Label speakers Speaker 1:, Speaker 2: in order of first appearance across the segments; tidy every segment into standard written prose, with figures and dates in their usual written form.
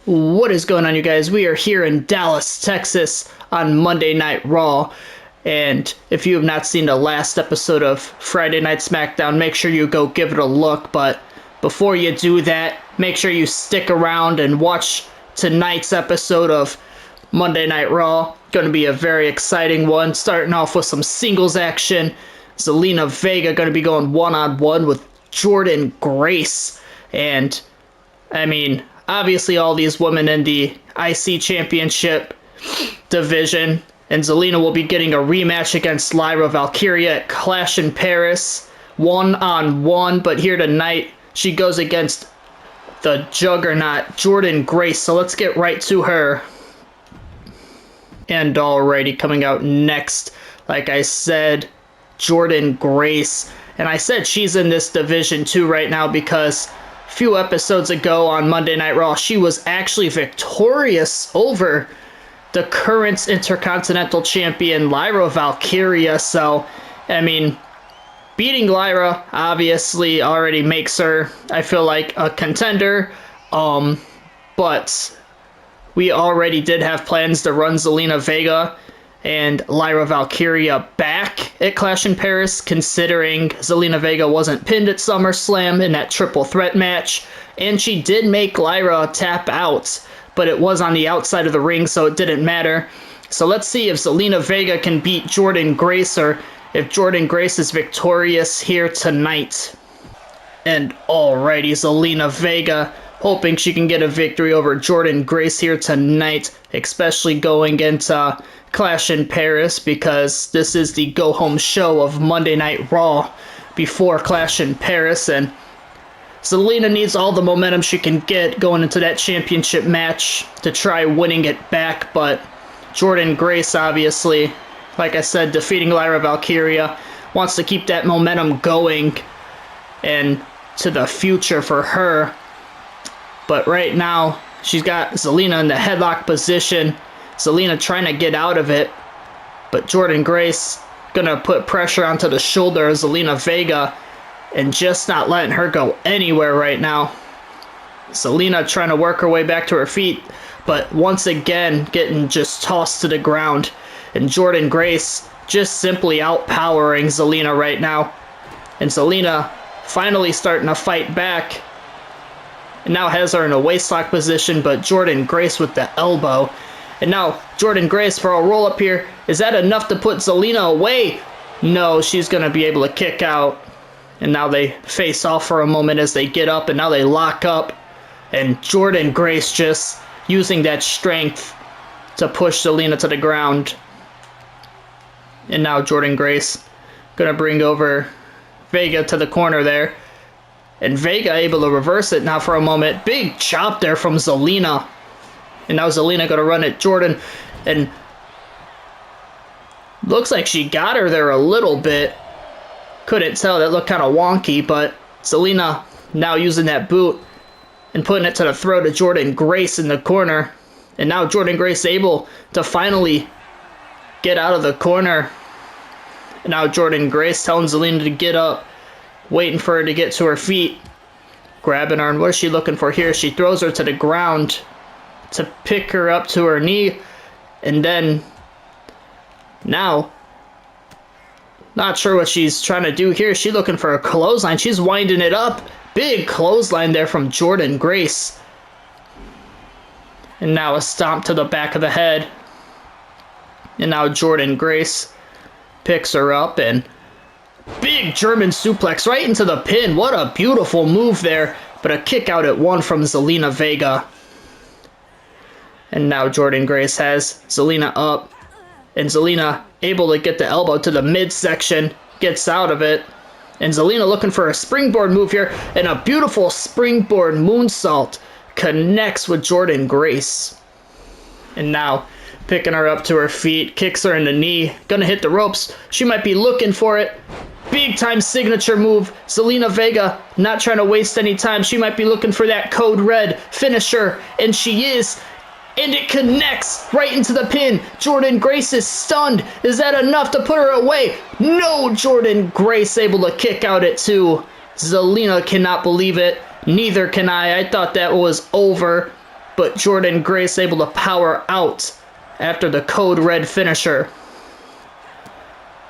Speaker 1: What is going on, you guys? We are here in Dallas, Texas on Monday Night Raw. And if you have not seen the last episode of Friday Night SmackDown, make sure you go give it a look. But before you do that, make sure you stick around and watch tonight's episode of Monday Night Raw. Going to be a very exciting one, starting off with some singles action. Zelina Vega going to be going one-on-one with Jordynne Grace. And, I mean, obviously all these women in the IC Championship division. And Zelina will be getting a rematch against Lyra Valkyria at Clash in Paris. One-on-one. But here tonight, she goes against the juggernaut, Jordynne Grace. So let's get right to her. And already coming out next, like I said, Jordynne Grace. And I said she's in this division too right now because a few episodes ago on Monday Night Raw, she was actually victorious over the current Intercontinental Champion, Lyra Valkyria. So, I mean, beating Lyra obviously already makes her, I feel like, a contender. But we already did have plans to run Zelina Vega and Lyra Valkyria back at Clash in Paris, considering Zelina Vega wasn't pinned at SummerSlam in that triple threat match. And she did make Lyra tap out, but it was on the outside of the ring, so it didn't matter. So let's see if Zelina Vega can beat Jordynne Grace, or if Jordynne Grace is victorious here tonight. And alrighty, Zelina Vega hoping she can get a victory over Jordynne Grace here tonight, especially going into Clash in Paris, because this is the go-home show of Monday Night Raw before Clash in Paris, and Zelina needs all the momentum she can get going into that championship match to try winning it back. But Jordynne Grace, obviously, like I said, defeating Lyra Valkyria, wants to keep that momentum going and to the future for her. But right now, she's got Zelina in the headlock position. Zelina trying to get out of it, but Jordynne Grace gonna put pressure onto the shoulder of Zelina Vega and just not letting her go anywhere right now. Zelina trying to work her way back to her feet, but once again getting just tossed to the ground. And Jordynne Grace just simply outpowering Zelina right now. And Zelina finally starting to fight back. And now has her in a waistlock position, but Jordynne Grace with the elbow. And now Jordynne Grace for a roll up here. Is that enough to put Zelina away? No, she's going to be able to kick out. And now they face off for a moment as they get up, and now they lock up. And Jordynne Grace just using that strength to push Zelina to the ground. And now Jordynne Grace going to bring over Vega to the corner there. And Vega able to reverse it now for a moment. Big chop there from Zelina. And now Zelina going to run at Jordynne. And looks like she got her there a little bit. Couldn't tell. That looked kind of wonky. But Zelina now using that boot and putting it to the throat of Jordynne Grace in the corner. And now Jordynne Grace able to finally get out of the corner. And now Jordynne Grace telling Zelina to get up. Waiting for her to get to her feet. Grabbing her. And what is she looking for here? She throws her to the ground to pick her up to her knee. And then now, not sure what she's trying to do here. She's looking for a clothesline. She's winding it up. Big clothesline there from Jordynne Grace. And now a stomp to the back of the head. And now Jordynne Grace picks her up and big German suplex right into the pin. What a beautiful move there. But a kick out at one from Zelina Vega. And now Jordynne Grace has Zelina up. And Zelina able to get the elbow to the midsection. Gets out of it. And Zelina looking for a springboard move here. And a beautiful springboard moonsault connects with Jordynne Grace. And now picking her up to her feet. Kicks her in the knee. Gonna hit the ropes. She might be looking for it. Big time signature move. Zelina Vega not trying to waste any time. She might be looking for that code red finisher. And she is. And it connects right into the pin. Jordynne Grace is stunned. Is that enough to put her away? No, Jordynne Grace able to kick out at two. Zelina cannot believe it. Neither can I. I thought that was over. but Jordynne Grace able to power out after the code red finisher.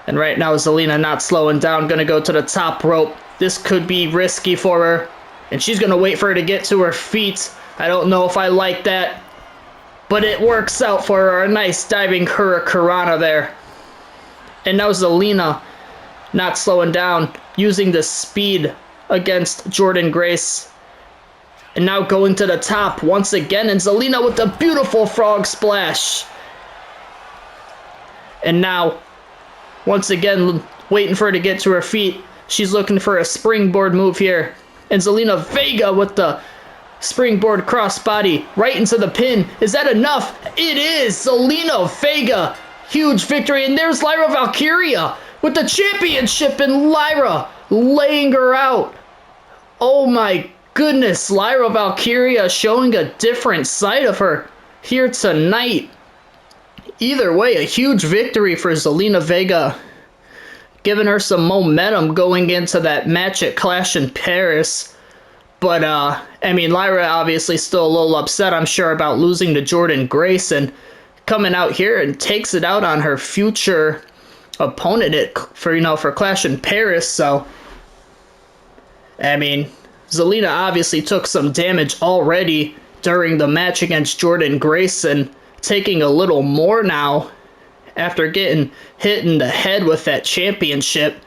Speaker 1: And right now, Zelina not slowing down, gonna go to the top rope. This could be risky for her, and she's gonna wait for her to get to her feet. I don't know if I like that, but it works out for her. A nice diving hurricanrana there. And now Zelina not slowing down, using the speed against Jordynne Grace. And now going to the top once again, and Zelina with the beautiful frog splash. And now, once again, waiting for her to get to her feet. She's looking for a springboard move here. And Zelina Vega with the springboard crossbody right into the pin. Is that enough? It is! Zelina Vega! Huge victory. And there's Lyra Valkyria with the championship, and Lyra laying her out. Oh my goodness. Lyra Valkyria showing a different side of her here tonight. Either way, a huge victory for Zelina Vega, giving her some momentum going into that match at Clash in Paris. But, I mean, Lyra obviously still a little upset, I'm sure, about losing to Jordynne Grace, and coming out here and takes it out on her future opponent for Clash in Paris. So, I mean, Zelina obviously took some damage already during the match against Jordynne Grace, and taking a little more now after getting hit in the head with that championship.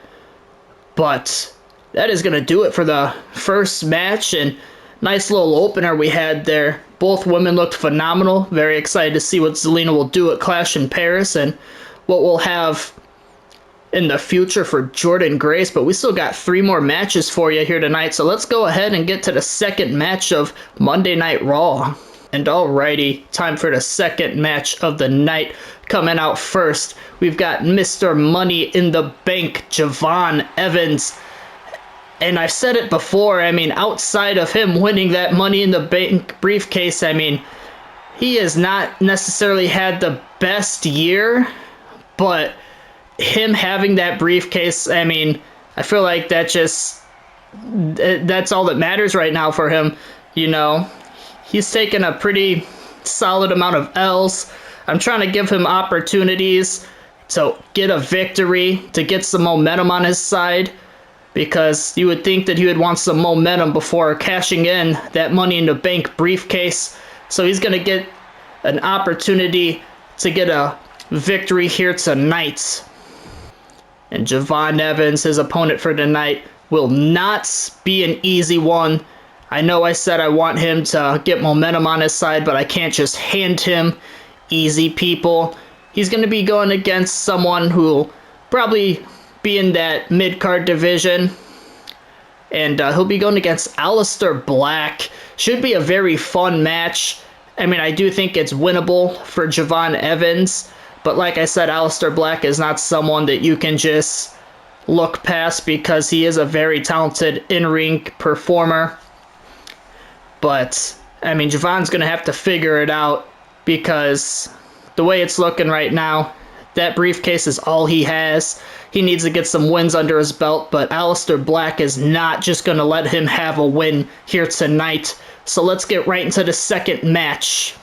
Speaker 1: But that is going to do it for the first match, and nice little opener we had there. Both women looked phenomenal. Very excited to see what Zelina will do at Clash in Paris and what we'll have in the future for Jordynne Grace. But we still got 3 more matches for you here tonight, so let's go ahead and get to the second match of Monday Night Raw. And alrighty, time for the second match of the night. Coming out first, we've got Mr. Money in the Bank, Javon Evans. And I've said it before, I mean, outside of him winning that Money in the Bank briefcase, I mean, he has not necessarily had the best year, but him having that briefcase, I mean, I feel like that's all that matters right now for him, you know. He's taken a pretty solid amount of L's. I'm trying to give him opportunities to get a victory, to get some momentum on his side, because you would think that he would want some momentum before cashing in that Money in the Bank briefcase. So he's going to get an opportunity to get a victory here tonight. And Javon Evans, his opponent for tonight, will not be an easy one. I know I said I want him to get momentum on his side, but I can't just hand him easy people. He's going to be going against someone who will probably be in that mid-card division. And he'll be going against Aleister Black. Should be a very fun match. I mean, I do think it's winnable for Javon Evans. But like I said, Aleister Black is not someone that you can just look past, because he is a very talented in-ring performer. But, I mean, Javon's going to have to figure it out, because the way it's looking right now, that briefcase is all he has. He needs to get some wins under his belt, but Aleister Black is not just going to let him have a win here tonight. So let's get right into the second match.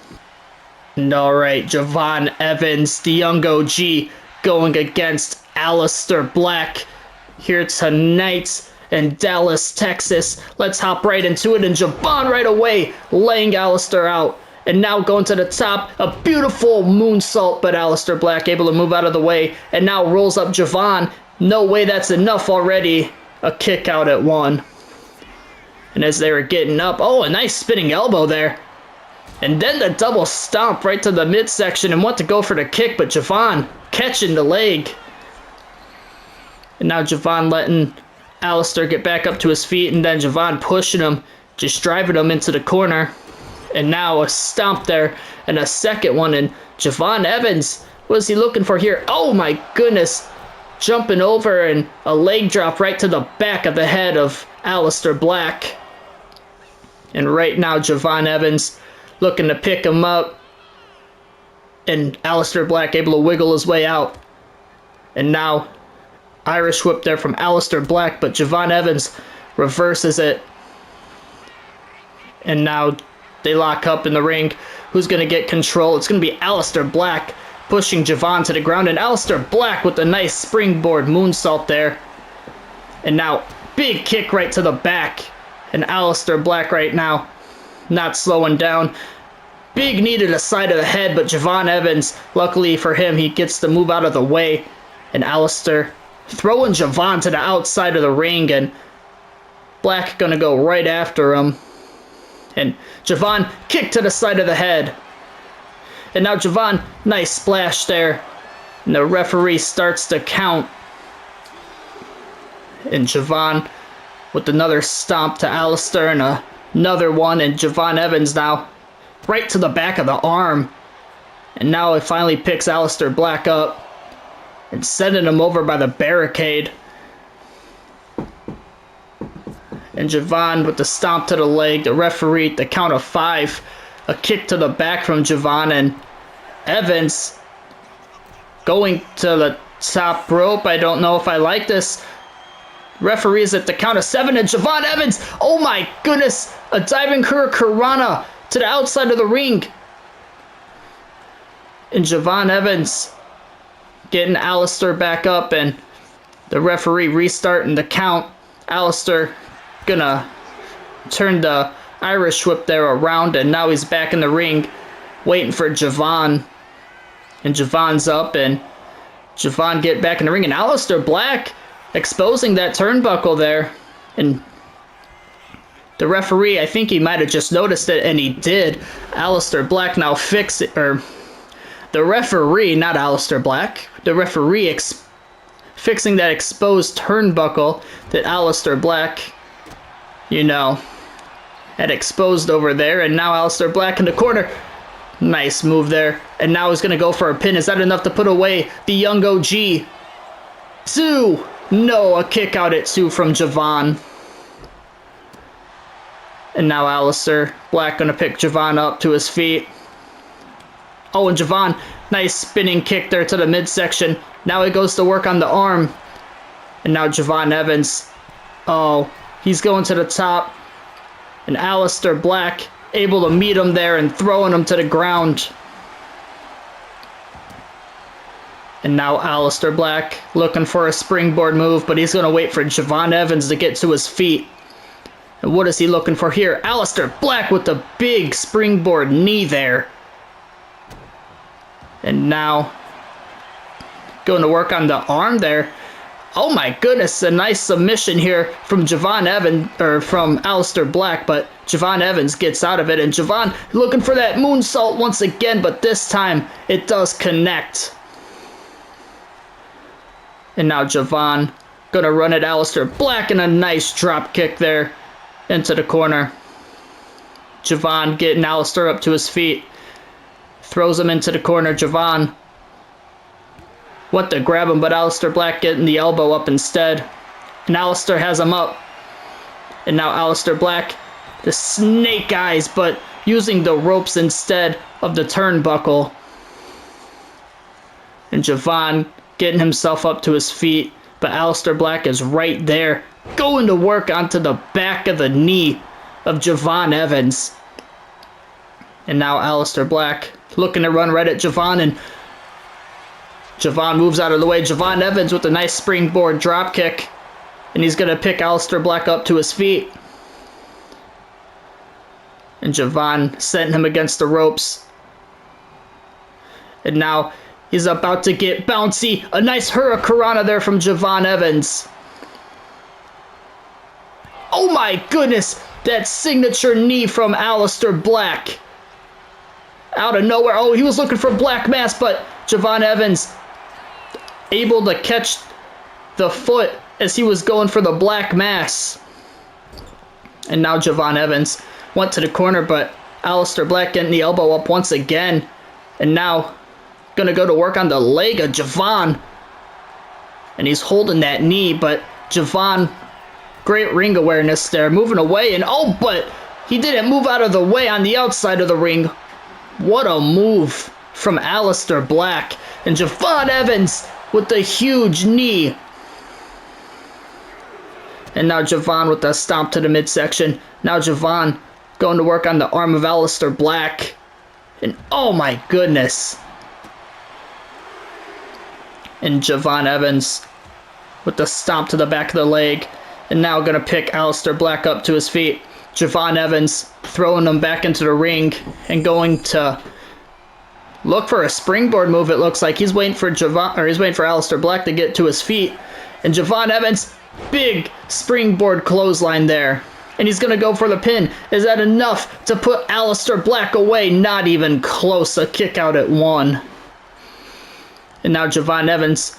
Speaker 1: And alright, Javon Evans, the young OG, going against Aleister Black here tonight in Dallas, Texas. Let's hop right into it, and Javon right away laying Aleister out. And now going to the top, a beautiful moonsault, but Aleister Black able to move out of the way, and now rolls up Javon. No way that's enough already. A kick out at 1. And as they were getting up, oh, a nice spinning elbow there. And then the double stomp right to the midsection, and went to go for the kick, but Javon catching the leg. And now Javon letting Aleister get back up to his feet, and then Javon pushing him, just driving him into the corner. And now a stomp there, and a second one, and Javon Evans, what is he looking for here? Oh my goodness, jumping over, and a leg drop right to the back of the head of Aleister Black. And right now Javon Evans looking to pick him up, and Aleister Black able to wiggle his way out. And now Irish whip there from Aleister Black, but Javon Evans reverses it. And now They lock up in the ring. Who's going to get control? It's going to be Aleister Black pushing Jovon to the ground. And Aleister Black with a nice springboard moonsault there. And now, big kick right to the back. And Aleister Black right now, not slowing down. Big knee to the side of the head, but Jovon Evans, luckily for him, he gets to move out of the way. And Aleister throwing Jovon to the outside of the ring, and Black gonna go right after him. And Jovon kick to the side of the head. And now Jovon, nice splash there. And the referee starts to count. And Jovon with another stomp to Aleister and another one. And Jovon Evans now right to the back of the arm. And now it finally picks Aleister Black up and sending him over by the barricade. And Jovon with the stomp to the leg. The referee at the count of 5. A kick to the back from Jovon, and Evans going to the top rope. I don't know if I like this. Referee's at the count of 7, and Jovon Evans, oh my goodness, a diving Hurricanrana to the outside of the ring. And Jovon Evans getting Aleister back up, and the referee restarting the count. Aleister gonna turn the Irish whip there around, and now he's back in the ring waiting for Jovon. And Javon's up, and Jovon get back in the ring, and Aleister Black exposing that turnbuckle there. And the referee, I think he might have just noticed it, and he did. Aleister Black now fix it, or the referee, not Aleister Black, the referee fixing that exposed turnbuckle that Aleister Black, you know, had exposed over there. And now Aleister Black in the corner. Nice move there. And now he's going to go for a pin. Is that enough to put away the young OG? 2. No, a kick out at 2 from Jovon. And now Aleister Black going to pick Jovon up to his feet. Oh, and Jovon, nice spinning kick there to the midsection. Now he goes to work on the arm. And now Jovon Evans. Oh, he's going to the top. And Aleister Black able to meet him there and throwing him to the ground. And now Aleister Black looking for a springboard move, but he's going to wait for Jovon Evans to get to his feet. And what is he looking for here? Aleister Black with the big springboard knee there. And now going to work on the arm there. Oh my goodness, a nice submission here from Jovon Evans, or from Aleister Black, but Jovon Evans gets out of it, and Jovon looking for that moonsault once again, but this time it does connect. And now Jovon gonna run at Aleister Black, and a nice drop kick there into the corner. Jovon getting Aleister up to his feet. Throws him into the corner. Jovon went to grab him, but Aleister Black getting the elbow up instead. And Aleister has him up. And now Aleister Black, the snake eyes, but using the ropes instead of the turnbuckle. And Jovon getting himself up to his feet, but Aleister Black is right there, going to work onto the back of the knee of Jovon Evans. And now Aleister Black looking to run right at Jovon, and Jovon moves out of the way. Jovon Evans with a nice springboard drop kick, and he's going to pick Aleister Black up to his feet. And Jovon sent him against the ropes. And now he's about to get bouncy. A nice Hurricanrana there from Jovon Evans. Oh my goodness, that signature knee from Aleister Black. Out of nowhere. Oh, he was looking for Black Mass, but Jovon Evans able to catch the foot as he was going for the Black Mass. And now Jovon Evans went to the corner, but Aleister Black getting the elbow up once again. And now going to go to work on the leg of Jovon. And he's holding that knee, but Jovon, great ring awareness there, moving away. And oh, but he didn't move out of the way on the outside of the ring. What a move from Aleister Black. And Jovon Evans with the huge knee. And now Jovon with the stomp to the midsection. Now Jovon going to work on the arm of Aleister Black. And oh my goodness. And Javon Evans with the stomp to the back of the leg. And now going to pick Aleister Black up to his feet. Javon Evans throwing him back into the ring and going to look for a springboard move. It looks like he's waiting for Aleister Black to get to his feet. And Javon Evans, big springboard clothesline there. And he's going to go for the pin. Is that enough to put Aleister Black away? Not even close. A kick out at 1. And now Javon Evans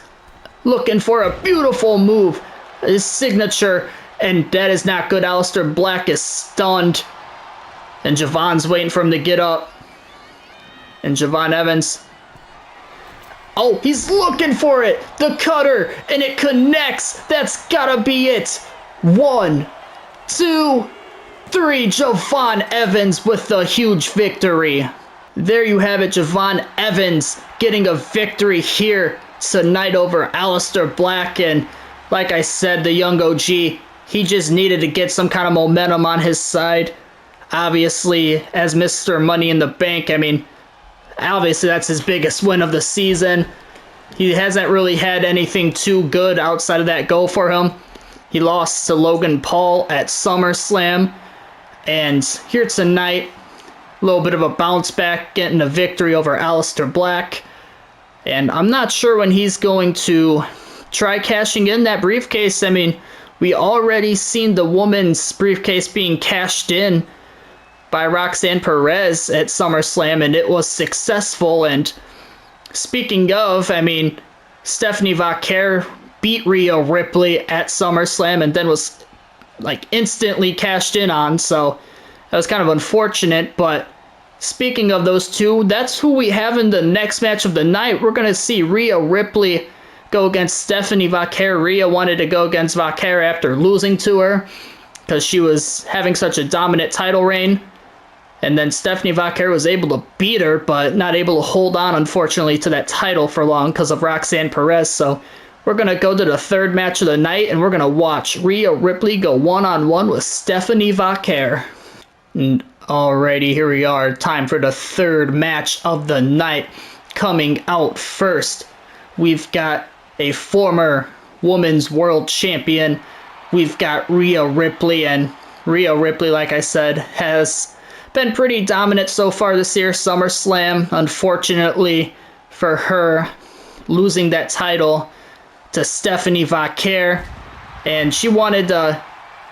Speaker 1: looking for a beautiful move. His signature. And that is not good. Aleister Black is stunned. And Javon's waiting for him to get up. And Javon Evans. Oh, he's looking for it. The cutter. And it connects. That's gotta be it. 1, 2, 3. Javon Evans with the huge victory. There you have it. Javon Evans getting a victory here tonight over Aleister Black. And like I said, the young OG, he just needed to get some kind of momentum on his side. Obviously, as Mr. Money in the Bank, I mean, obviously that's his biggest win of the season. He hasn't really had anything too good outside of that go for him. He lost to Logan Paul at SummerSlam. And here tonight, a little bit of a bounce back, getting a victory over Aleister Black. And I'm not sure when he's going to try cashing in that briefcase. I mean, we already seen the woman's briefcase being cashed in by Roxanne Perez at SummerSlam, and it was successful. And speaking of, I mean, Stephanie Vaquer beat Rhea Ripley at SummerSlam and then was like instantly cashed in on, so that was kind of unfortunate. But speaking of those two, that's who we have in the next match of the night. We're going to see Rhea Ripley go against Stephanie Vaquer. Rhea wanted to go against Vaquer after losing to her because she was having such a dominant title reign. And then Stephanie Vaquer was able to beat her, but not able to hold on, unfortunately, to that title for long because of Roxanne Perez. So we're going to go to the third match of the night, and we're going to watch Rhea Ripley go one-on-one with Stephanie Vaquer. And alrighty, here we are. Time for the third match of the night. Coming out first, we've got a former women's world champion. We've got Rhea Ripley, and Rhea Ripley, like I said, has been pretty dominant so far this year. SummerSlam, unfortunately for her, losing that title to Stephanie Vaquer, and she wanted to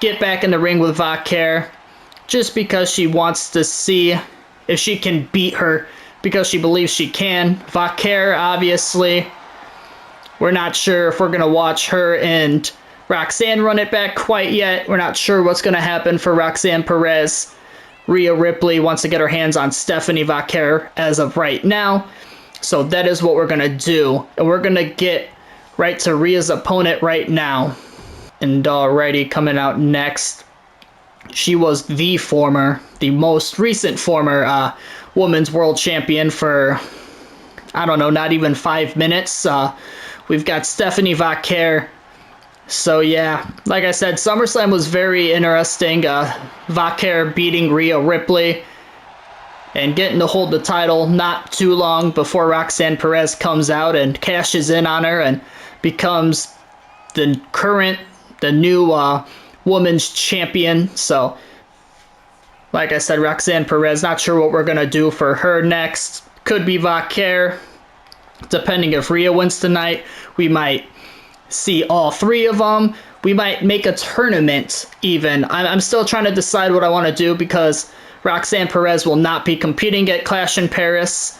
Speaker 1: get back in the ring with Vaquer just because she wants to see if she can beat her, because she believes she can. Vaquer, obviously, we're not sure if we're going to watch her and Roxanne run it back quite yet. We're not sure what's going to happen for Roxanne Perez. Rhea Ripley wants to get her hands on Stephanie Vaquer as of right now. So that is what we're going to do. And we're going to get right to Rhea's opponent right now. And already coming out next, she was the most recent former women's world champion for, I don't know, not even 5 minutes. We've got Stephanie Vaquer. So yeah, like I said, SummerSlam was very interesting. Vaquer beating Rhea Ripley and getting to hold the title not too long before Roxanne Perez comes out and cashes in on her and becomes the new women's champion. So like I said, Roxanne Perez, not sure what we're going to do for her next. Could be Vaquer. Depending if Rhea wins tonight, we might see all three of them. We might make a tournament even. I'm still trying to decide what I want to do because Roxanne Perez will not be competing at Clash in Paris.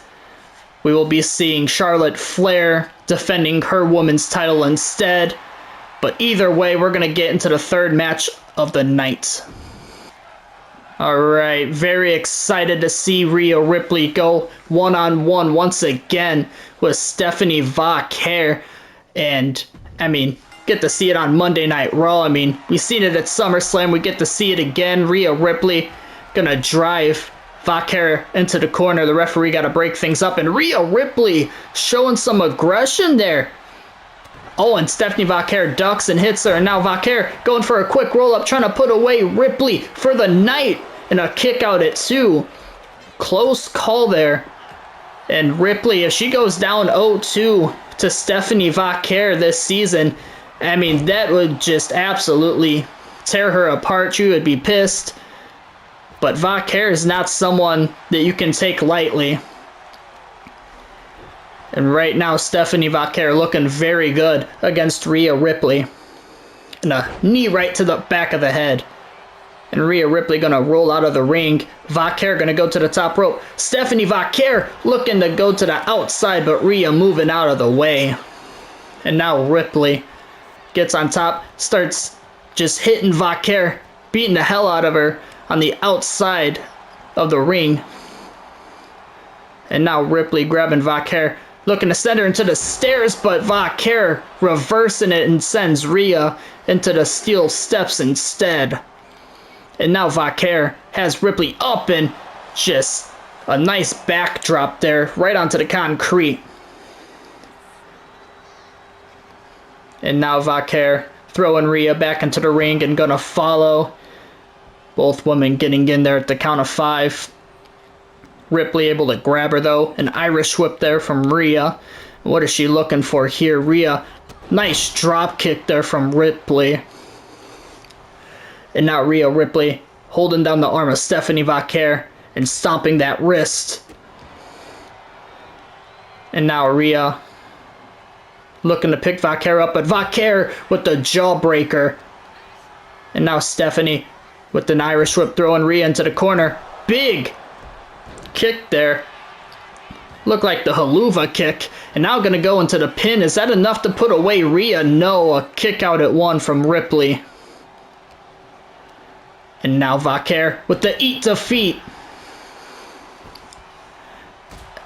Speaker 1: We will be seeing Charlotte Flair defending her women's title instead. But either way, we're going to get into the third match of the night. Alright, very excited to see Rhea Ripley go one-on-one once again with Stephanie Vaquer. And, I mean, get to see it on Monday Night Raw. I mean, we've seen it at SummerSlam. We get to see it again. Rhea Ripley gonna drive Vaquer into the corner. The referee got to break things up. And Rhea Ripley showing some aggression there. Oh, and Stephanie Vaquer ducks and hits her. And now Vaquer going for a quick roll-up, trying to put away Ripley for the night. and a kick out at 2. Close call there. And Ripley, if she goes down 0-2 to Stephanie Vaquer this season, I mean, that would just absolutely tear her apart. She would be pissed. But Vaquer is not someone that you can take lightly. And right now, Stephanie Vaquer looking very good against Rhea Ripley. And a knee right to the back of the head. And Rhea Ripley going to roll out of the ring. Vaquer going to go to the top rope. Stephanie Vaquer looking to go to the outside, but Rhea moving out of the way. And now Ripley gets on top, starts just hitting Vaquer, beating the hell out of her on the outside of the ring. And now Ripley grabbing Vaquer, looking to send her into the stairs, but Vaquer reversing it and sends Rhea into the steel steps instead. And now Vaquer has Ripley up and just a nice backdrop there right onto the concrete. And now Vaquer throwing Rhea back into the ring and gonna follow. Both women getting in there at the count of 5. Ripley able to grab her though. An Irish whip there from Rhea. What is she looking for here? Rhea, nice drop kick there from Ripley. And now Rhea Ripley holding down the arm of Stephanie Vaquer and stomping that wrist. And now Rhea looking to pick Vaquer up, but Vaquer with the jawbreaker. And now Stephanie with an Irish whip throwing Rhea into the corner. Big kick there. Looked like the haluva kick. And now going to go into the pin. Is that enough to put away Rhea? No, a kick out at 1 from Ripley. And now Vaquer with the eat defeat.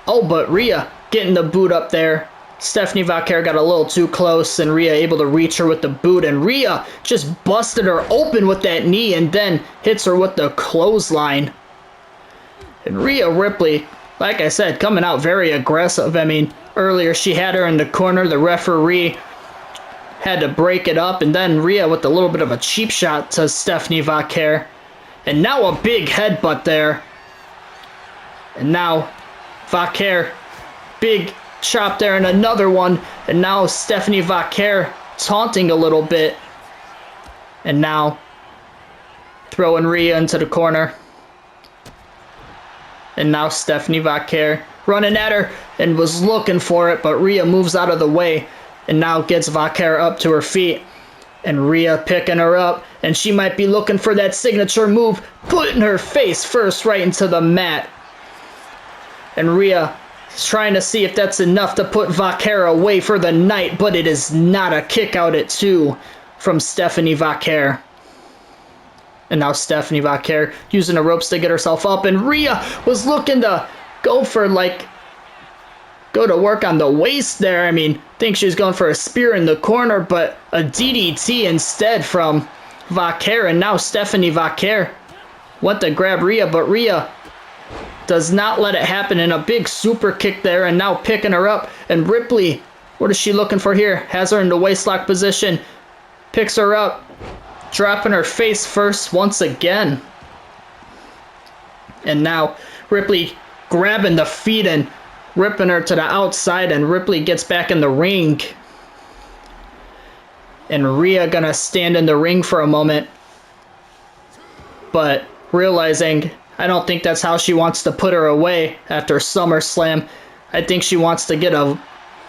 Speaker 1: Oh, but Rhea getting the boot up there. Stephanie Vaquer got a little too close, and Rhea able to reach her with the boot. And Rhea just busted her open with that knee and then hits her with the clothesline. And Rhea Ripley, like I said, coming out very aggressive. I mean, earlier she had her in the corner. The referee had to break it up, and then Rhea with a little bit of a cheap shot to Stephanie Vaquer. And now a big headbutt there. And now Vaquer, big chop there and another one. And now Stephanie Vaquer taunting a little bit. And now throwing Rhea into the corner. And now Stephanie Vaquer running at her and was looking for it, but Rhea moves out of the way. And now gets Vaquer up to her feet. And Rhea picking her up. And she might be looking for that signature move. Putting her face first right into the mat. And Rhea is trying to see if that's enough to put Vaquer away for the night. But it is not. A kick out at 2 from Stephanie Vaquer. And now Stephanie Vaquer using the ropes to get herself up. And Rhea was looking to go to work on the waist there. I mean, think she was going for a spear in the corner, but a DDT instead from Vaquer. And now Stephanie Vaquer went to grab Rhea, but Rhea does not let it happen. And a big super kick there, and now picking her up. And Ripley, what is she looking for here? Has her in the waistlock position, picks her up, dropping her face first once again. And now Ripley grabbing the feet and ripping her to the outside, and Ripley gets back in the ring. And Rhea gonna stand in the ring for a moment, but realizing I don't think that's how she wants to put her away after SummerSlam. I think she wants to get a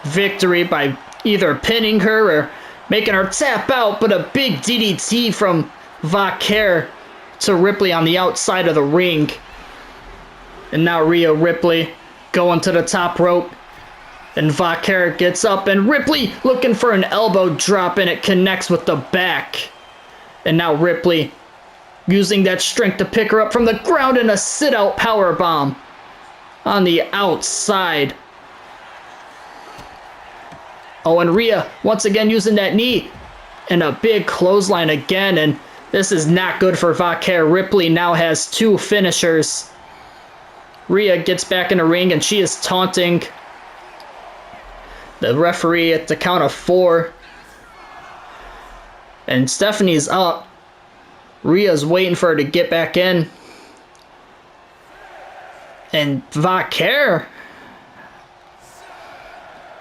Speaker 1: victory by either pinning her or making her tap out, but a big DDT from Vaquer to Ripley on the outside of the ring. And now Rhea Ripley going to the top rope, and Vaquer gets up, and Ripley looking for an elbow drop, and it connects with the back. And now Ripley using that strength to pick her up from the ground, and a sit-out powerbomb on the outside. Oh, and Rhea once again using that knee, and a big clothesline again, and this is not good for Vaquer. Ripley now has 2 finishers. Rhea gets back in the ring, and she is taunting the referee at the count of 4. And Stephanie's up. Rhea's waiting for her to get back in. And Vaquer,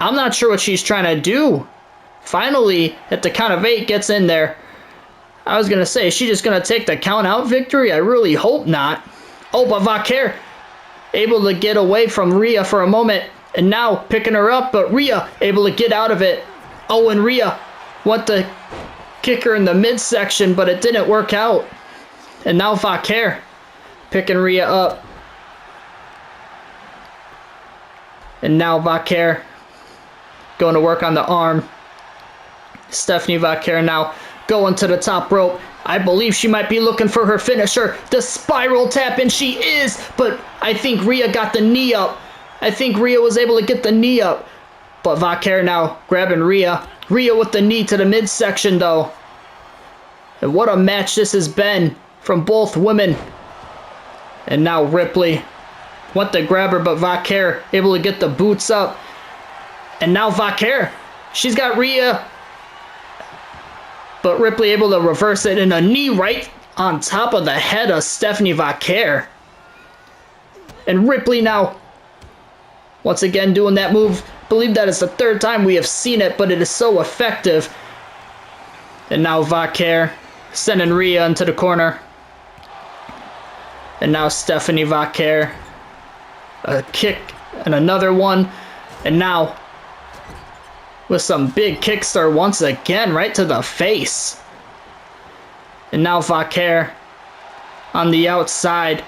Speaker 1: I'm not sure what she's trying to do. Finally, at the count of 8, gets in there. I was going to say, is she just going to take the count-out victory? I really hope not. Oh, but Vaquer able to get away from Rhea for a moment. And now picking her up, but Rhea able to get out of it. Oh, and Rhea went to kick her in the midsection, but it didn't work out. And now Vaquer picking Rhea up. And now Vaquer going to work on the arm. Stephanie Vaquer now going to the top rope. I believe she might be looking for her finisher, the spiral tap, and she is, but I think Rhea got the knee up. I think Rhea was able to get the knee up, but Vaquer now grabbing Rhea. Rhea with the knee to the midsection, though. And what a match this has been from both women. And now Ripley went to grab her, but Vaquer able to get the boots up. And now Vaquer, she's got Rhea, but Ripley able to reverse it in a knee right on top of the head of Stephanie Vaquer. And Ripley now, once again doing that move. I believe that is the 3rd time we have seen it, but it is so effective. And now Vaquer sending Rhea into the corner. And now Stephanie Vaquer. A kick and another one. And now with some big kickstart once again, right to the face. And now Vaquer on the outside,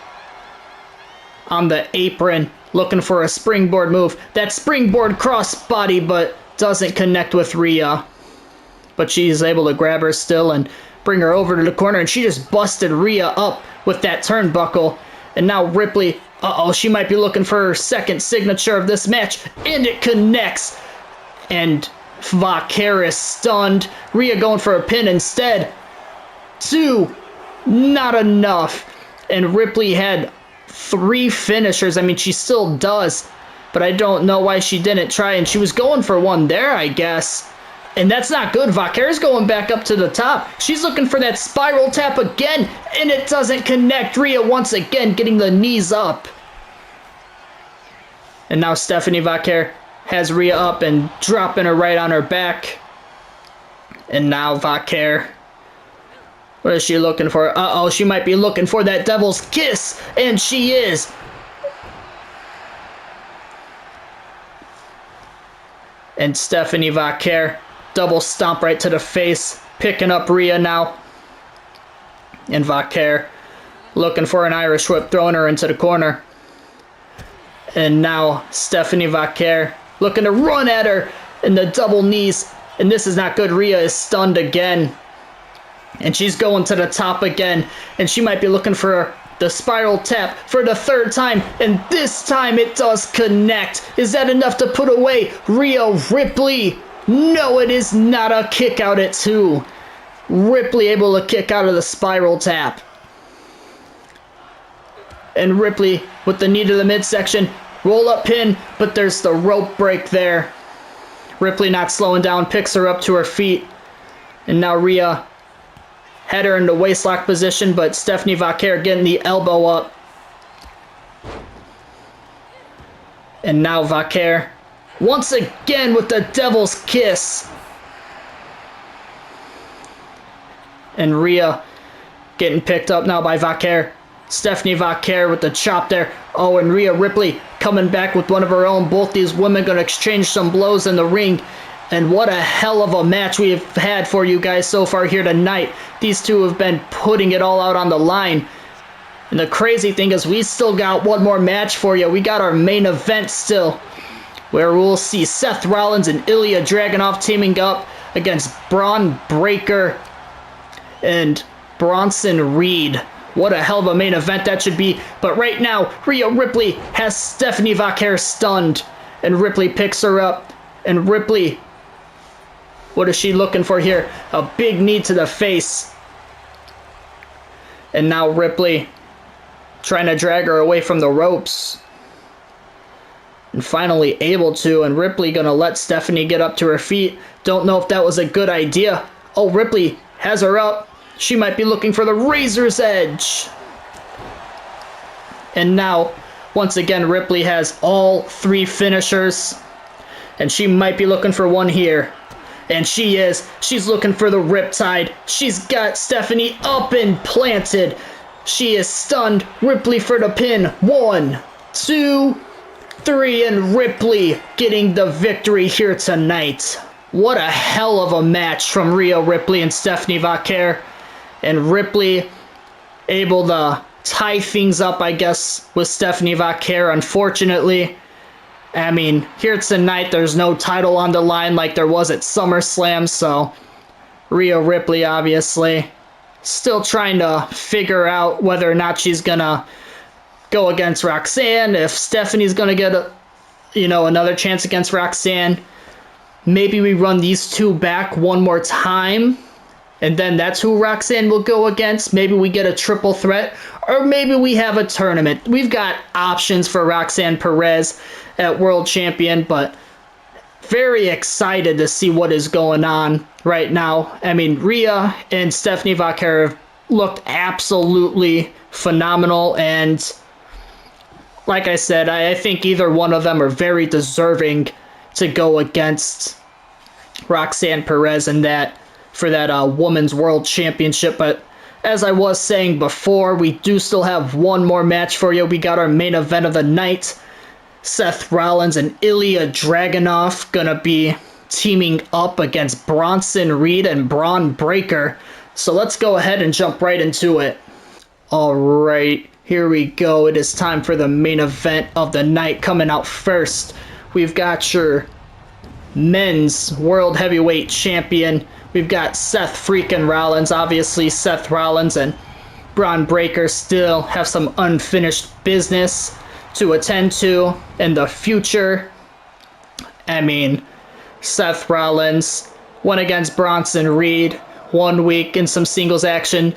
Speaker 1: on the apron, looking for a springboard move. That springboard crossbody, but doesn't connect with Rhea. But she's able to grab her still and bring her over to the corner, and she just busted Rhea up with that turnbuckle. And now Ripley, she might be looking for her 2nd signature of this match, and it connects. And Vaquer is stunned. Rhea going for a pin instead. 2, not enough. And Ripley had 3 finishers. I mean, she still does, but I don't know why she didn't try, and she was going for one there, I guess. And that's not good. Vaquer's going back up to the top. She's looking for that spiral tap again, and it doesn't connect. Rhea once again getting the knees up. And now Stephanie Vaquer has Rhea up and dropping her right on her back. And now Vaquer, what is she looking for? She might be looking for that devil's kiss, and she is. And Stephanie Vaquer, double stomp right to the face, picking up Rhea now. And Vaquer looking for an Irish whip, throwing her into the corner. And now Stephanie Vaquer looking to run at her in the double knees. And this is not good. Rhea is stunned again. And she's going to the top again. And she might be looking for the spiral tap for the 3rd time. And this time it does connect. Is that enough to put away Rhea Ripley? No, it is not. A kick out at 2. Ripley able to kick out of the spiral tap. And Ripley with the knee to the midsection. Roll up pin, but there's the rope break there. Ripley not slowing down, picks her up to her feet. And now Rhea had her in the waistlock position, but Stephanie Vaquer getting the elbow up. And now Vaquer once again with the devil's kiss. And Rhea getting picked up now by Vaquer. Stephanie Vaquer with the chop there. Oh, and Rhea Ripley coming back with one of her own. Both these women going to exchange some blows in the ring. And what a hell of a match we have had for you guys so far here tonight. These two have been putting it all out on the line. And the crazy thing is we still got one more match for you. We got our main event still, where we'll see Seth Rollins and Ilja Dragunov teaming up against Braun Breaker and Bronson Reed. What a hell of a main event that should be. But right now, Rhea Ripley has Stephanie Vaquer stunned. And Ripley picks her up. And Ripley, what is she looking for here? A big knee to the face. And now Ripley trying to drag her away from the ropes. And finally able to. And Ripley going to let Stephanie get up to her feet. Don't know if that was a good idea. Oh, Ripley has her up. She might be looking for the Razor's Edge. And now Once again, Ripley has all 3 finishers, and she might be looking for one here. And she is. She's looking for the Riptide. She's got Stephanie up and planted. She is stunned. Ripley for the pin. 1, 2, 3, and Ripley getting the victory here tonight. What a hell of a match from Rhea Ripley and Stephanie Vaquer. And Ripley able to tie things up, I guess, with Stephanie Vaquer, unfortunately. I mean, here tonight, there's no title on the line like there was at SummerSlam, so Rhea Ripley, obviously, still trying to figure out whether or not she's gonna go against Roxanne, if Stephanie's gonna get another chance against Roxanne. Maybe we run these two back one more time, and then that's who Roxanne will go against. Maybe we get a triple threat, or maybe we have a tournament. We've got options for Roxanne Perez at World Champion, but very excited to see what is going on right now. I mean, Rhea and Stephanie Vaquer have looked absolutely phenomenal, and like I said, I think either one of them are very deserving to go against Roxanne Perez and for that Women's World Championship. But as I was saying before, we do still have one more match for you. We got our main event of the night. Seth Rollins and Ilja Dragunov gonna be teaming up against Bronson Reed and Braun Breaker. So let's go ahead and jump right into it. Alright, here we go. It is time for the main event of the night. Coming out first, we've got your men's World Heavyweight Champion. We've got Seth freaking Rollins. Obviously, Seth Rollins and Braun Breaker still have some unfinished business to attend to in the future. I mean, Seth Rollins went against Bronson Reed 1 week in some singles action,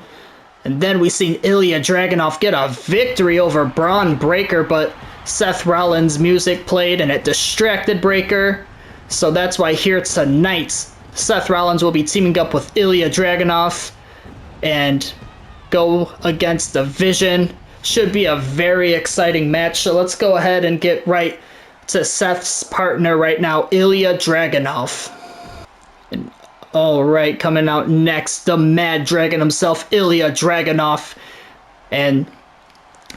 Speaker 1: and then we seen Ilja Dragunov get a victory over Braun Breaker, but Seth Rollins' music played and it distracted Breaker. So that's why here tonight, Seth Rollins will be teaming up with Ilja Dragunov and go against the Vision. Should be a very exciting match. So let's go ahead and get right to Seth's partner right now, Ilja Dragunov. And alright, coming out next, the Mad Dragon himself, Ilja Dragunov. And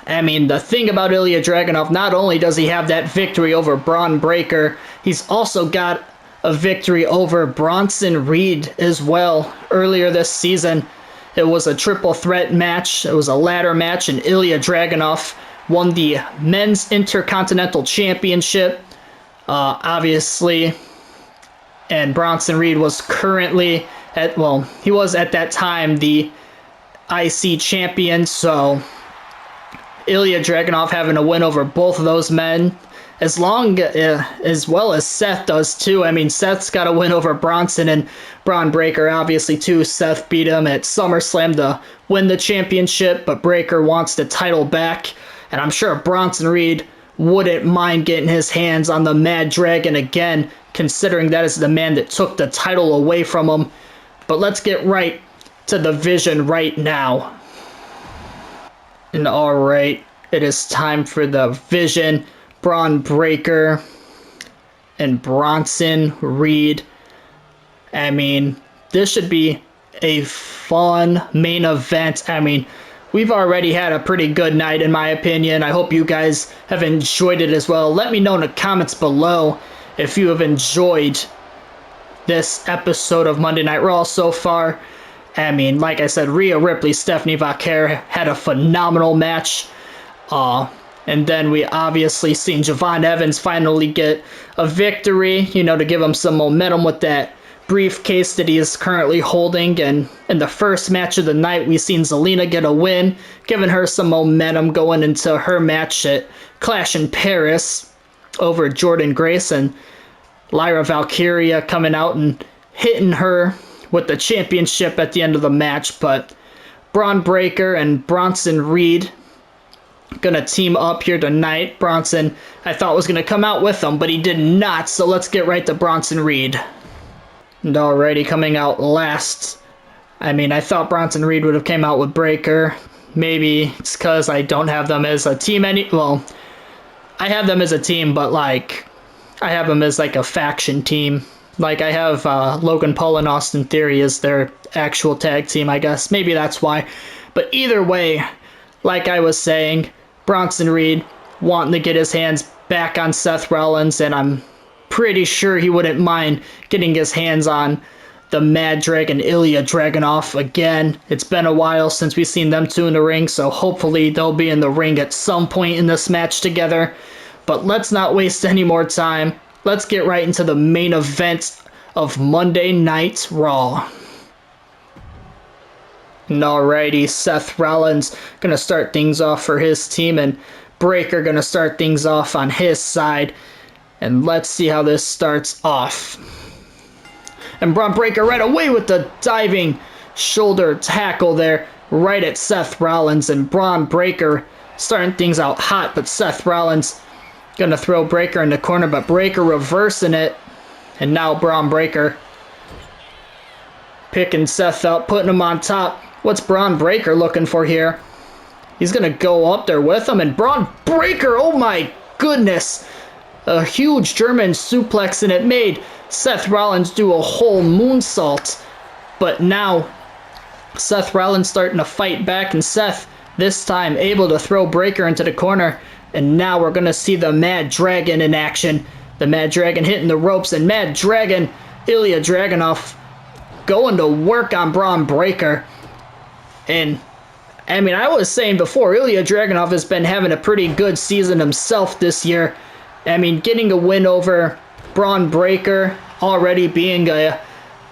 Speaker 1: I mean, the thing about Ilja Dragunov, not only does he have that victory over Braun Breaker, he's also got a victory over Bronson Reed as well earlier this season. It was a triple threat match. It was a ladder match, and Ilja Dragunov won the Men's Intercontinental Championship, obviously. And Bronson Reed was currently he was at that time the IC champion, so Ilja Dragunov having a win over both of those men, as well as Seth does too. I mean, Seth's got a win over Bronson and Braun Breaker, obviously too. Seth beat him at SummerSlam to win the championship, but Breaker wants the title back, and I'm sure Bronson Reed wouldn't mind getting his hands on the Mad Dragon again, considering that is the man that took the title away from him. But let's get right to the Vision right now. And alright, it is time for the Vision. Braun Breaker and Bronson Reed. I mean, this should be a fun main event. I mean, we've already had a pretty good night in my opinion. I hope you guys have enjoyed it as well. Let me know in the comments below if you have enjoyed this episode of Monday Night Raw so far. I mean, like I said, Rhea Ripley, Stephanie Vaquer had a phenomenal match. And then we obviously seen Javon Evans finally get a victory, to give him some momentum with that briefcase that he is currently holding. And in the first match of the night, we seen Zelina get a win, giving her some momentum going into her match at Clash in Paris over Jordynne Grace, and Lyra Valkyria coming out and hitting her with the championship at the end of the match. But Braun Breaker and Bronson Reed gonna team up here tonight. Bronson, I thought, was gonna come out with them, but he did not, so let's get right to Bronson Reed. And alrighty, coming out last, I mean, I thought Bronson Reed would have came out with Breaker. Maybe it's because I don't have them as a team I have them as a team, but like I have them as like a faction team. Like I have Logan Paul and Austin Theory as their actual tag team, I guess. Maybe that's why. But either way, like I was saying, Bronson Reed wanting to get his hands back on Seth Rollins, and I'm pretty sure he wouldn't mind getting his hands on the Mad Dragon Ilja Dragunov again. It's been a while since we've seen them two in the ring, so hopefully they'll be in the ring at some point in this match together. But let's not waste any more time. Let's get right into the main event of Monday Night Raw. And alrighty, Seth Rollins gonna start things off for his team, and Breakker gonna start things off on his side. And let's see how this starts off. And Braun Breakker right away with the diving shoulder tackle there, right at Seth Rollins. And Braun Breakker starting things out hot, but Seth Rollins gonna throw Breakker in the corner, but Breakker reversing it. And now Braun Breakker picking Seth up, putting him on top. What's Braun Breakker looking for here? He's gonna go up there with him, and Braun Breakker, oh my goodness! A huge German suplex, and it made Seth Rollins do a whole moonsault. But now, Seth Rollins starting to fight back, and Seth, this time, able to throw Breakker into the corner. And now we're going to see the Mad Dragon in action. The Mad Dragon hitting the ropes, and Mad Dragon, Ilja Dragunov, going to work on Braun Breakker. And, I mean, I was saying before, Ilja Dragunov has been having a pretty good season himself this year. I mean, getting a win over Braun Breakker, already being a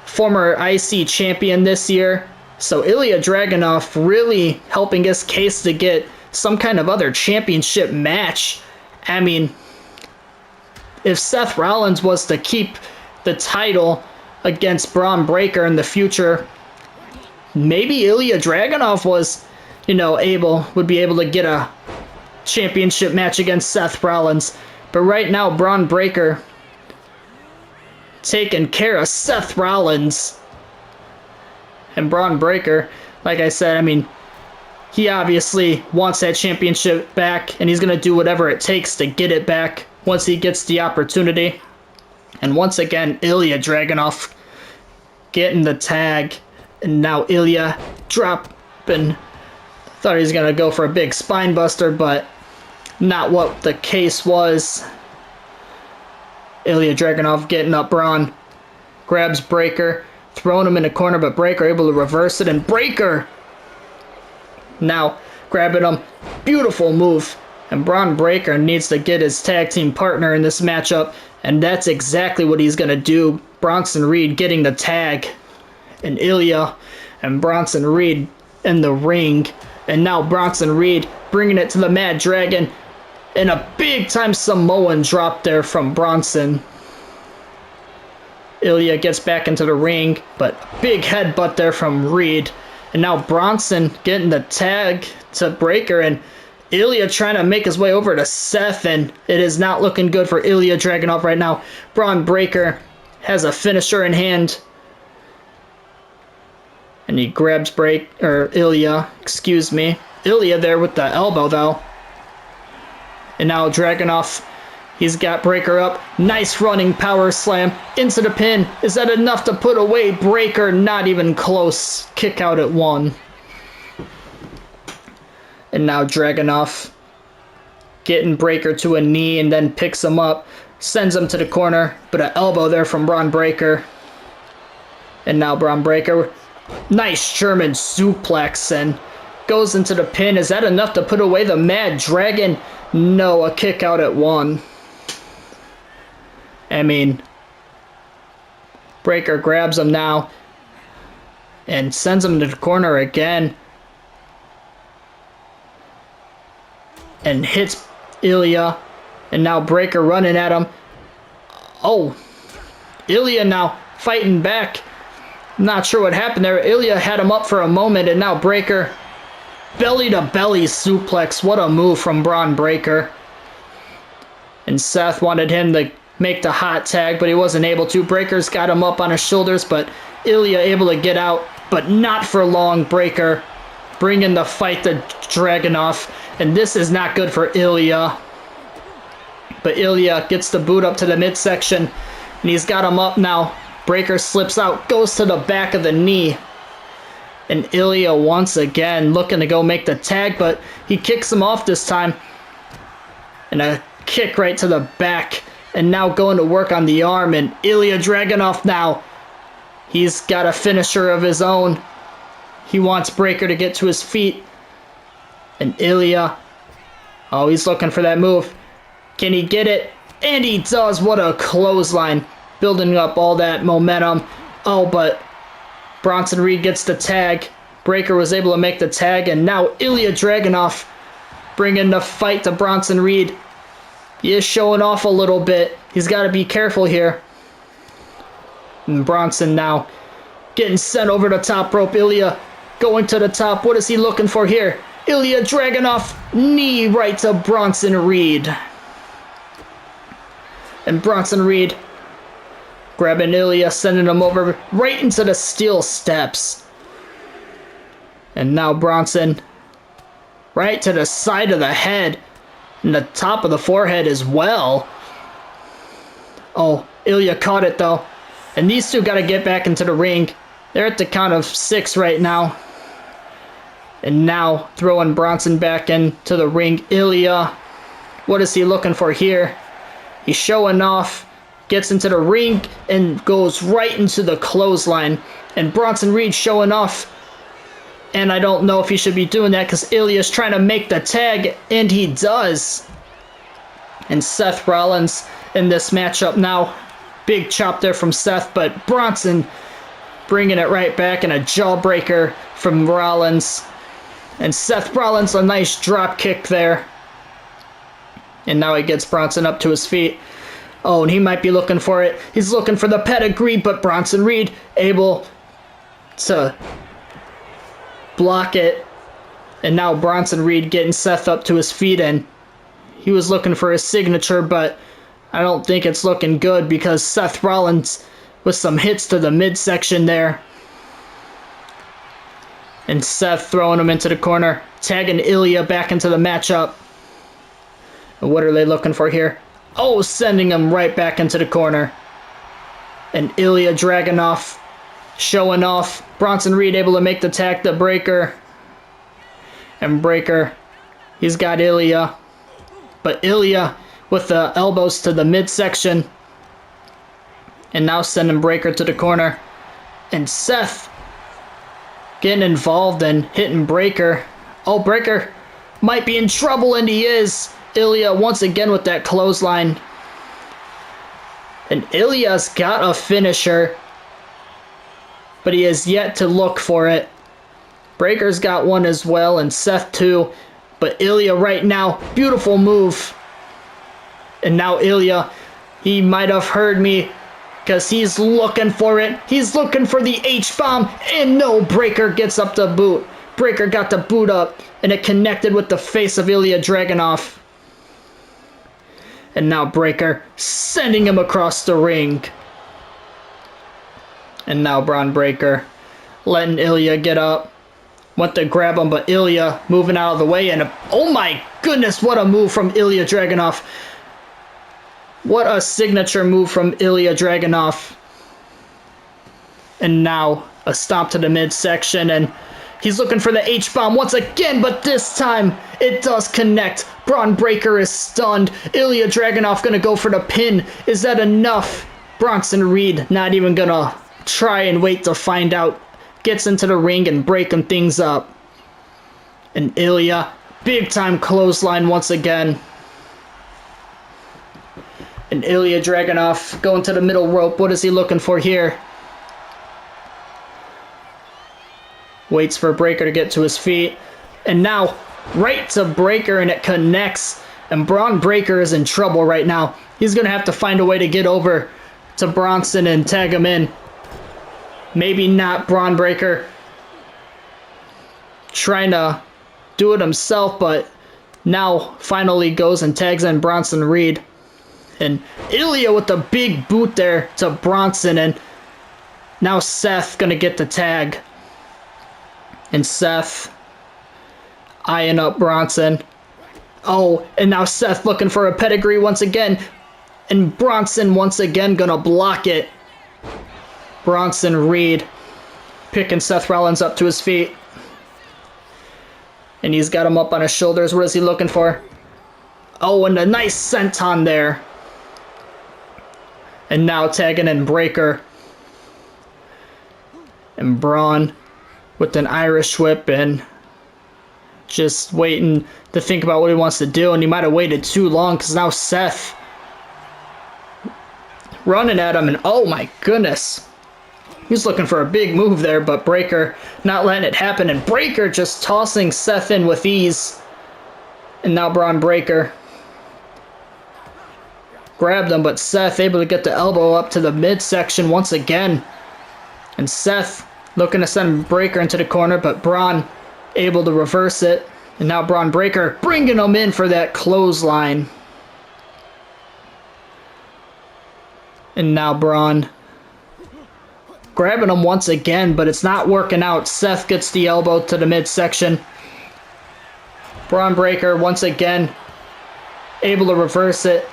Speaker 1: former IC champion this year. So Ilja Dragunov really helping his case to get some kind of other championship match. I mean, if Seth Rollins was to keep the title against Braun Breakker in the future, maybe Ilja Dragunov was, would be able to get a championship match against Seth Rollins. But right now, Braun Breakker taking care of Seth Rollins. And Braun Breakker, like I said, I mean, he obviously wants that championship back, and he's going to do whatever it takes to get it back once he gets the opportunity. And once again, Ilja Dragunov getting the tag. And now Ilja dropping. Thought he was going to go for a big spine buster, but not what the case was. Ilja Dragunov getting up Braun. Grabs Breakker, throwing him in the corner, but Breakker able to reverse it, and Breakker now grabbing him. Beautiful move. And Braun Breakker needs to get his tag team partner in this matchup, and that's exactly what he's going to do. Bronson Reed getting the tag, and Ilja and Bronson Reed in the ring. And now Bronson Reed bringing it to the Mad Dragon, and a big-time Samoan drop there from Bronson. Ilja gets back into the ring, but big headbutt there from Reed. And now Bronson getting the tag to Breakker, and Ilja trying to make his way over to Seth, and it is not looking good for Ilja Dragunov right now. Braun Breakker has a finisher in hand, and he grabs Ilja, excuse me. Ilja there with the elbow, though. And now Dragunov, he's got Breakker up. Nice running power slam into the pin. Is that enough to put away Breakker? Not even close. Kick out at 1. And now Dragunov getting Breakker to a knee and then picks him up. Sends him to the corner, but an elbow there from Braun Breakker. And now Braun Breakker, nice German suplex, and goes into the pin. Is that enough to put away the Mad Dragon? No, a kick out at 1. I mean, Breakker grabs him now and sends him to the corner again. And hits Ilja. And now Breakker running at him. Oh, Ilja now fighting back. Not sure what happened there. Ilja had him up for a moment, and now Breakker belly-to-belly suplex. What a move from Braun Breakker. And Seth wanted him to make the hot tag, but he wasn't able to. Breakker's got him up on his shoulders, but Ilja able to get out, but not for long. Breakker bringing the fight to Dragunov, and this is not good for Ilja. but Ilja gets the boot up to the midsection, and he's got him up now. Breaker slips out, goes to the back of the knee. And Ilja once again looking to go make the tag, but he kicks him off this time. And a kick right to the back. And now going to work on the arm. And Ilja Dragunov now. He's got a finisher of his own. He wants Breaker to get to his feet. And Ilja. Oh, he's looking for that move. Can he get it? And he does. What a clothesline. Building up all that momentum. Oh, but Bronson Reed gets the tag. Breaker was able to make the tag, and now Ilja Dragunov bringing the fight to Bronson Reed. He is showing off a little bit. He's got to be careful here. And Bronson now getting sent over the top rope. Ilja going to the top. What is he looking for here? Ilja Dragunov, knee right to Bronson Reed. And Bronson Reed grabbing Ilja, sending him over right into the steel steps. And now Bronson right to the side of the head and the top of the forehead as well. Oh, Ilja caught it though. And these two got to get back into the ring. They're at the count of 6 right now. And now throwing Bronson back into the ring. Ilja, what is he looking for here? He's showing off. Gets into the ring and goes right into the clothesline. And Bronson Reed showing off. And I don't know if he should be doing that because Ilja's trying to make the tag. And he does. And Seth Rollins in this matchup now. Big chop there from Seth. But Bronson bringing it right back. And a jawbreaker from Rollins. And Seth Rollins a nice drop kick there. And now he gets Bronson up to his feet. Oh, and he might be looking for it. He's looking for the pedigree, but Bronson Reed able to block it. And now Bronson Reed getting Seth up to his feet, and he was looking for his signature, but I don't think it's looking good because Seth Rollins with some hits to the midsection there. And Seth throwing him into the corner, tagging Ilja back into the matchup. And what are they looking for here? Oh, sending him right back into the corner. And Ilja Dragunov showing off. Bronson Reed able to make the tag to Breaker. And Breaker, he's got Ilja. But Ilja with the elbows to the midsection. And now sending Breaker to the corner. And Seth getting involved and hitting Breaker. Oh, Breaker might be in trouble, and he is. Ilja once again with that clothesline. And Ilja's got a finisher, but he has yet to look for it. Breaker's got one as well, and Seth too. But Ilja right now, beautiful move. And now Ilja, he might have heard me because he's looking for it. He's looking for the H-bomb, and no, Breaker gets up the boot. Breaker got the boot up, and it connected with the face of Ilja Dragunov. And now Breaker sending him across the ring. And now Braun Breaker letting Ilja get up. Went to grab him, but Ilja moving out of the way. And oh my goodness, what a move from Ilja Dragunov. What a signature move from Ilja Dragunov. And now a stomp to the midsection, and he's looking for the H-bomb once again, but this time it does connect. Braun Breaker is stunned. Ilja Dragunov gonna go for the pin. Is that enough? Bronson Reed not even gonna try and wait to find out. Gets into the ring and breaking things up. And Ilja, big time clothesline once again. And Ilja Dragunov going to the middle rope. What is he looking for here? Waits for Breaker to get to his feet. And now, right to Breaker, and it connects. And Braun Breaker is in trouble right now. He's going to have to find a way to get over to Bronson and tag him in. Maybe not Braun Breaker trying to do it himself, but now finally goes and tags in Bronson Reed. And Ilja with the big boot there to Bronson, and now Seth going to get the tag. And Seth eyeing up Bronson. Oh, and now Seth looking for a pedigree once again. And Bronson once again gonna block it. Bronson Reed picking Seth Rollins up to his feet. And he's got him up on his shoulders. What is he looking for? Oh, and a nice senton there. And now tagging in Breaker. And Braun with an Irish whip and just waiting to think about what he wants to do. And he might have waited too long because now Seth running at him. And oh my goodness. He's looking for a big move there, but Breaker not letting it happen. And Breaker just tossing Seth in with ease. And now Braun Breaker grabbed him, but Seth able to get the elbow up to the midsection once again. And Seth looking to send Breaker into the corner, but Braun able to reverse it. And now Braun Breaker bringing him in for that clothesline. And now Braun grabbing him once again, but it's not working out. Seth gets the elbow to the midsection. Braun Breaker once again able to reverse it.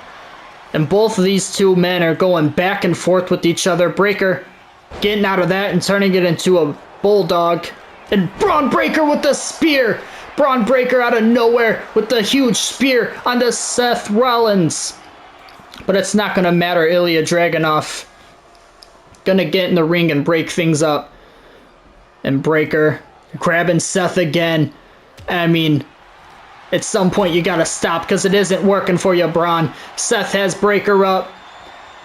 Speaker 1: And both of these two men are going back and forth with each other. Breaker getting out of that and turning it into a bulldog. And Braun Breaker with the spear. Braun Breaker out of nowhere with the huge spear onto Seth Rollins. But it's not going to matter. Ilja Dragunov gonna get in the ring and break things up. And Breaker grabbing Seth again. I mean, at some point you gotta stop because it isn't working for you, Braun. Seth has Breaker up.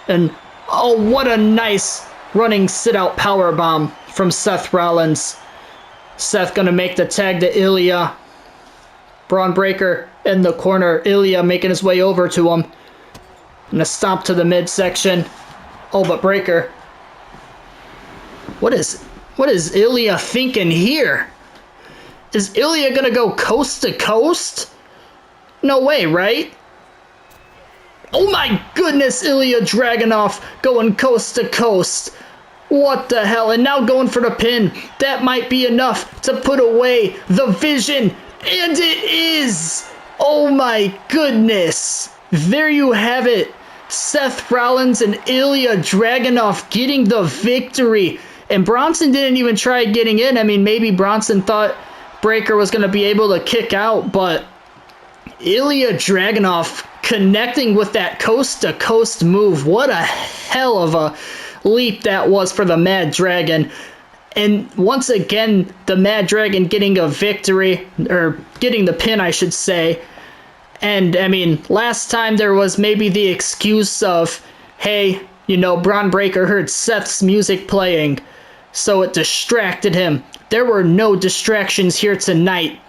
Speaker 1: And oh, what a nice running sit-out powerbomb from Seth Rollins. Seth gonna make the tag to Ilja. Braun Breaker in the corner. Ilja making his way over to him. And a stomp to the midsection. Oh, but Breaker. What is Ilja thinking here? Is Ilja gonna go coast to coast? No way, right? Oh my goodness, Ilja Dragunov going coast to coast. What the hell? And now going for the pin. That might be enough to put away the Vision. And it is! Oh my goodness. There you have it. Seth Rollins and Ilja Dragunov getting the victory. And Bronson didn't even try getting in. I mean, maybe Bronson thought Breaker was going to be able to kick out, but Ilja Dragunov connecting with that coast-to-coast move. What a hell of a leap that was for the Mad Dragon. And once again, the Mad Dragon getting a victory, or getting the pin, I should say. And, I mean, last time there was maybe the excuse of, hey, you know, Braun Breaker heard Seth's music playing, so it distracted him. There were no distractions here tonight.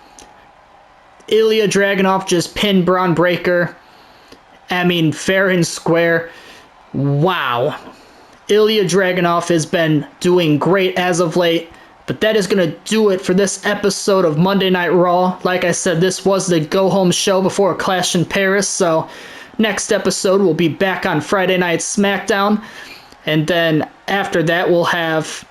Speaker 1: Ilja Dragunov just pinned Braun Breaker. I mean, fair and square. Wow. Ilja Dragunov has been doing great as of late. But that is going to do it for this episode of Monday Night Raw. Like I said, this was the go-home show before Clash in Paris. So next episode, we'll be back on Friday Night SmackDown. And then after that, we'll have,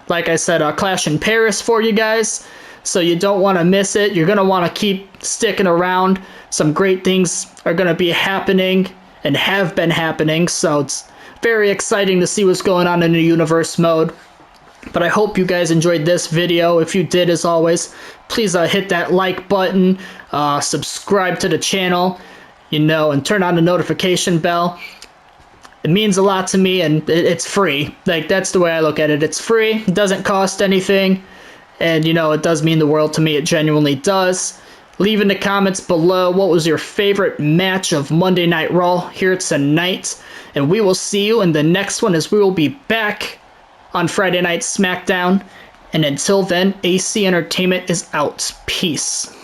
Speaker 1: like I said, a Clash in Paris for you guys. So you don't want to miss it. You're going to want to keep sticking around. Some great things are going to be happening and have been happening. So it's very exciting to see what's going on in the universe mode. But I hope you guys enjoyed this video. If you did, as always, please hit that like button, subscribe to the channel, you know, and turn on the notification bell. It means a lot to me, and it's free. Like, that's the way I look at it. It's free. It doesn't cost anything. And, you know, it does mean the world to me. It genuinely does. Leave in the comments below what was your favorite match of Monday Night Raw here tonight. And we will see you in the next one, as we will be back on Friday Night SmackDown. And until then, AC Entertainment is out. Peace.